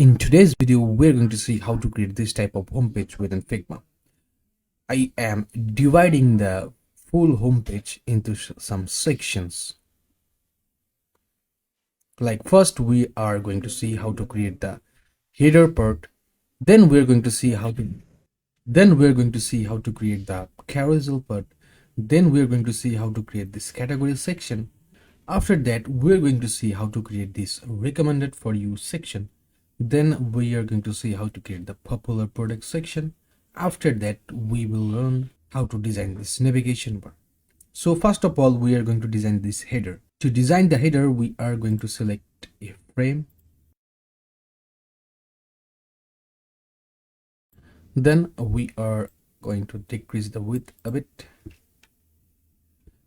In today's video, we're going to see how to create this type of homepage within Figma. I am dividing the full homepage into some sections. Like first, we are going to see how to create the header part. Then we're going to see how to create the carousel part. Then we're going to see how to create this category section. After that, we're going to see how to create this recommended for you section. Then we are going to see how to create the popular product section. After that, we will learn how to design this navigation bar. So first of all, we are going to design this header. To design the header, we are going to select a frame. Then we are going to decrease the width a bit.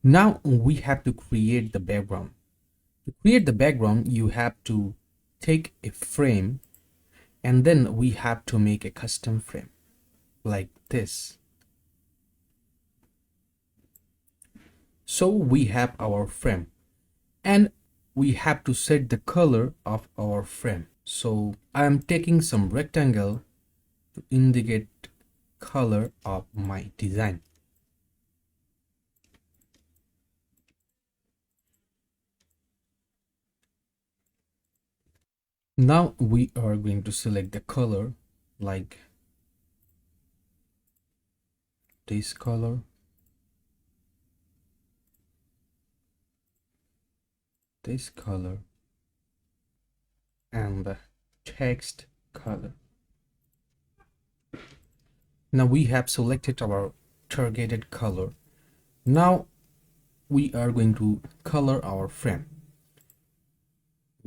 Now we have to create the background. To create the background, you have to take a frame and then we have to make a custom frame like this. So we have our frame and we have to set the color of our frame. So I am taking some rectangle to indicate color of my design. Now we are going to select the color like this color, this color, and the text color. Now we have selected our targeted color. Now we are going to color our frame.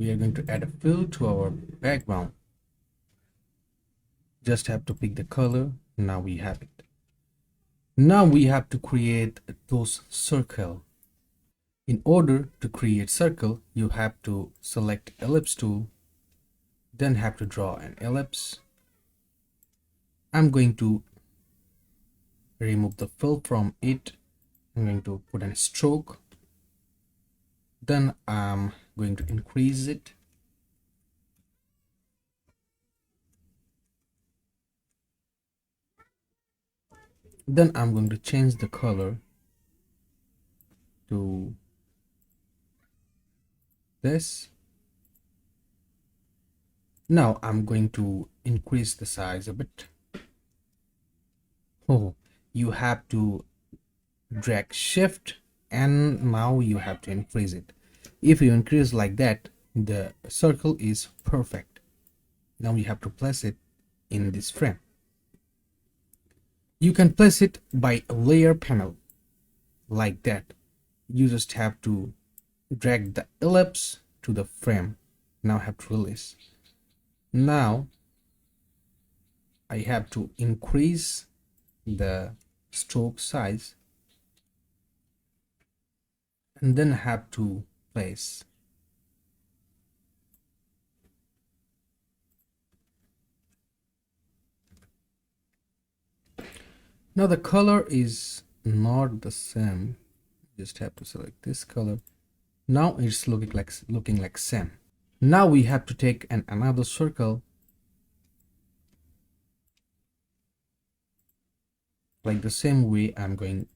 We are going to add a fill to our background. Just have to pick the color. Now we have it. Now we have to create those circle. In order to create circle, you have to select ellipse tool, then have to draw an ellipse. I'm going to remove the fill from it. I'm going to put a stroke. Then I'm going to increase it. Then I'm going to change the color to this. Now I'm going to increase the size a bit. Oh, you have to drag shift and now you have to increase it. If you increase like that, the circle is perfect. Now you have to place it in this frame. You can place it by a layer panel like that. You just have to drag the ellipse to the frame. Now I have to release. Now I have to increase the stroke size and then have to place. Now the color is not the same. Just have to select this color. Now it's looking like same. Now we have to take another circle like the same way. I'm going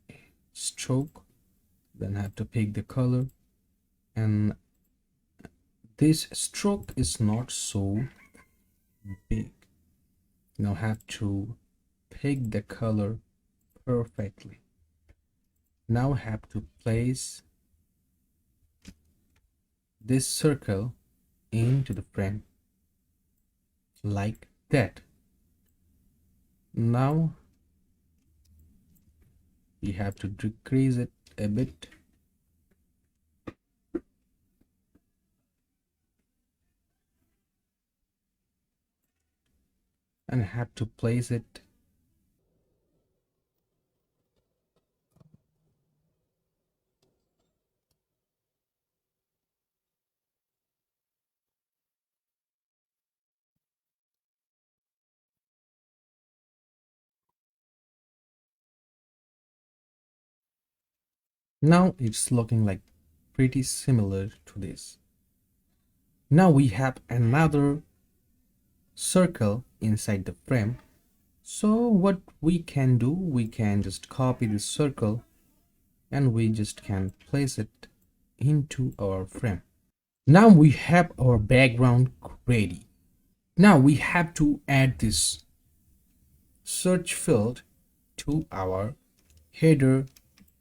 stroke, then have to pick the color, and this stroke is not so big. Now have to pick the color perfectly. Now have to place this circle into the frame like that. Now we have to decrease it a bit. And have to place it now. It's looking like pretty similar to this. Now we have another circle inside the frame. So what we can do, we can just copy this circle and we just can place it into our frame. Now we have our background ready. Now we have to add this search field to our header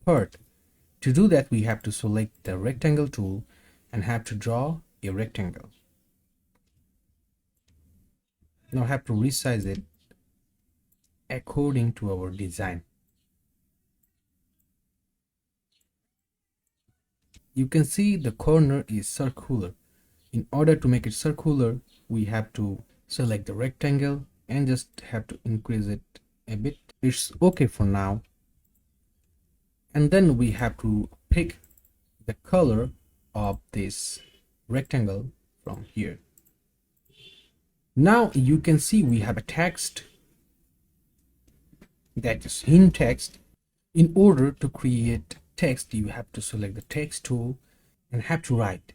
part. To do that, we have to select the rectangle tool and have to draw a rectangle. Now have to resize it according to our design. You can see the corner is circular. In order to make it circular, we have to select the rectangle and just have to increase it a bit. It's okay for now. And then we have to pick the color of this rectangle from here. Now you can see we have a text, that is in text. In order to create text, you have to select the text tool and have to write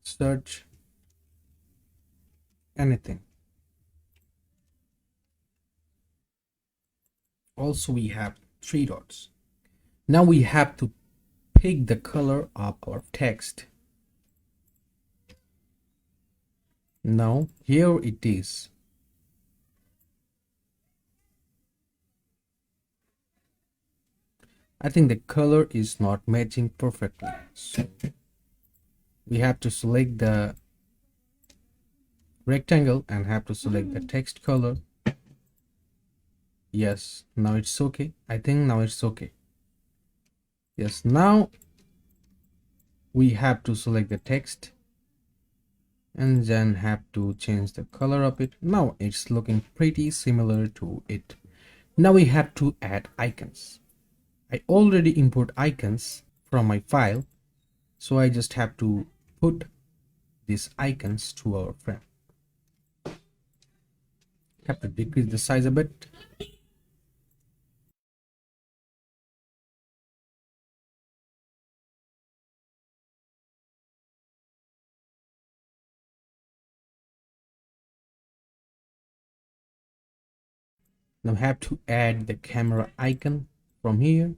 search anything. Also we have three dots. Now we have to pick the color of our text. Now here it is. I think the color is not matching perfectly, so we have to select the rectangle and have to select the text color. Yes, now it's okay. I think now it's okay. Yes, now we have to select the text and then have to change the color of it. Now it's looking pretty similar to it. Now we have to add icons. I already import icons from my file, so I just have to put these icons to our frame. Have to decrease the size a bit. Now have to add the camera icon from here.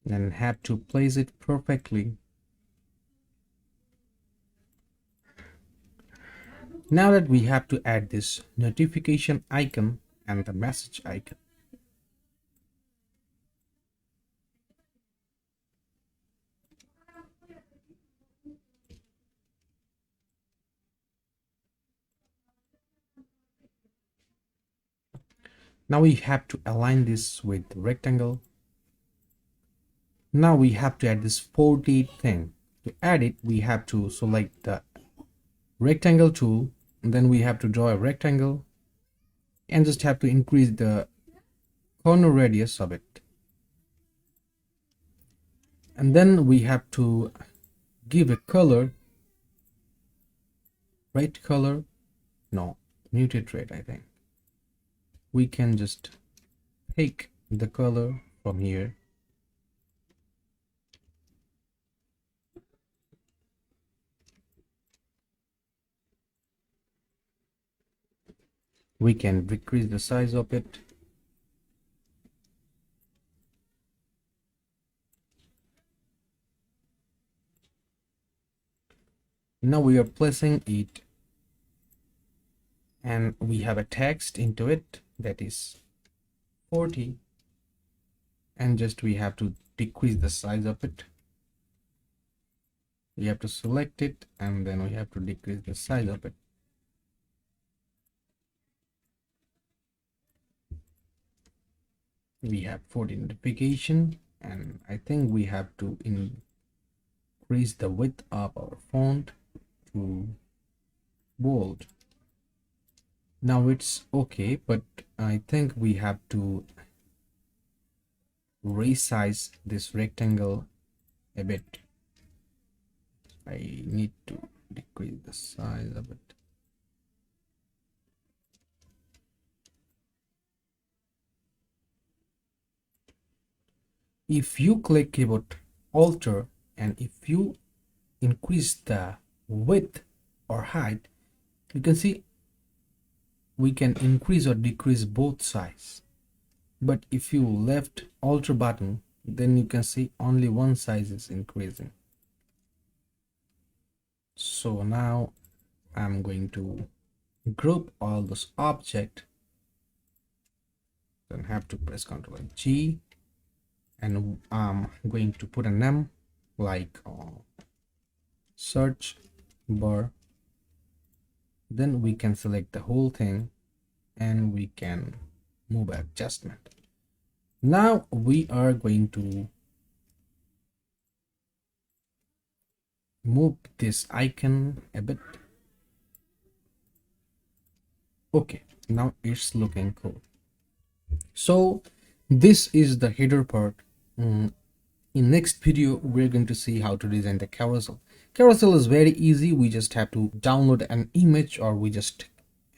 Then have to place it perfectly. Now that we have to add this notification icon and the message icon. Now we have to align this with the rectangle. Now we have to add this 40 thing. To add it, we have to select the rectangle tool, and then we have to draw a rectangle and just have to increase the corner radius of it. And then we have to give a color, red color, no, muted red, I think. We can just pick the color from here. We can decrease the size of it. Now we are placing it and we have a text into it that is 40, and just we have to decrease the size of it. We have to select it and then we have to decrease the size of it. We have 40 notification, and I think we have to increase the width of our font to bold. Now it's okay, but I think we have to resize this rectangle a bit. I need to decrease the size of it. If you click keyboard Alt and if you increase the width or height, you can see we can increase or decrease both sides. But if you left Alt button, then you can see only one size is increasing. So now I'm going to group all those objects. Then have to press Ctrl G, and I'm going to put a name like search bar. Then we can select the whole thing and we can move adjustment. Now we are going to move this icon a bit. Okay, now it's looking cool. So this is the header part. In next video we're going to see how to design the carousel. Carousel is very easy. We just have to download an image, or we just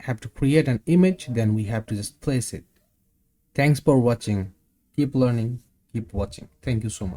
have to create an image, then we have to just place it. Thanks for watching. Keep learning, keep watching. Thank you so much.